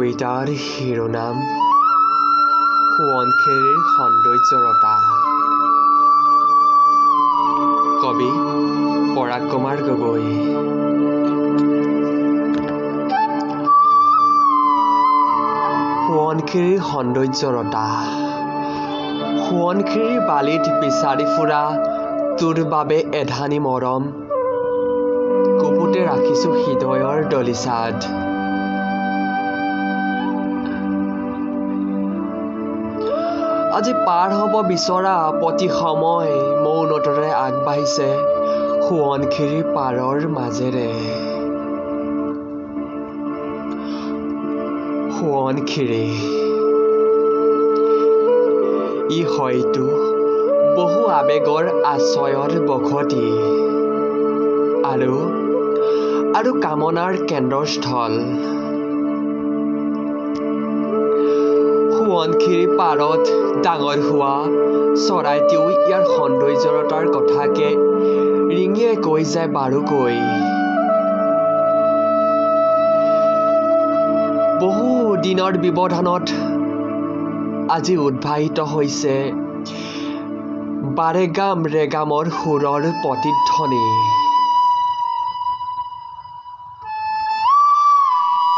কবিতাৰ শিৰোনাম সোৱণশিৰিৰ সৌন্দৰ্যৰতা। কবি পৰাগ কুমাৰ গগৈ। সোৱণশিৰিৰ সৌন্দৰ্যৰতা। সোৱণশিৰিৰ বালিত বিচাৰি ফুৰা তোৰ বাবে এধানি মৰম, কুপুতে ৰাখিছো হৃদয়ৰ দলিচাত। আজি পাৰ হ'ব বিচৰা প্ৰতি সময় মৌনতাৰে আগবাঢ়িছে সোৱণশিৰিৰ পাৰৰ মাজেৰে। সোৱণশিৰি ই হয়তো বহু আবেগৰ আশ্ৰয়ৰ বসতি আৰু কামনাৰ কেন্দ্ৰস্থল। সোৱণশিৰিৰ পাৰত ডাঙৰ হোৱা চৰাইটিও ইয়াৰ সৌন্দৰ্যতাৰ কথাকে ৰিঙিয়াই কৈ যায় বাৰুকৈ। বহু দিনৰ ব্যৱধানত আজি উদ্ভাসিত হৈছে বাৰেগাম ৰেগামৰ সুৰৰ প্ৰতিধ্বনি।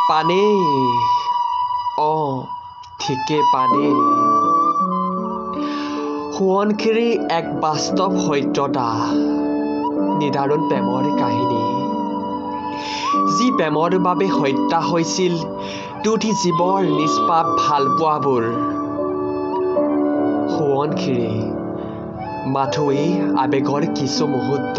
পানেই, ঠিকে পানেই। সোৱণশিৰি এক বাস্তৱ সত্যতা, নিদাৰুণ প্ৰেমৰ কাহিনী। যি প্ৰেমৰ বাবে হত্যা হৈছিল দুটি জীৱৰ নিষ্পাপ ভালপোৱাবোৰ। সোৱণশিৰি মাথো এই আবেগৰ কিছু মুহূৰ্ত।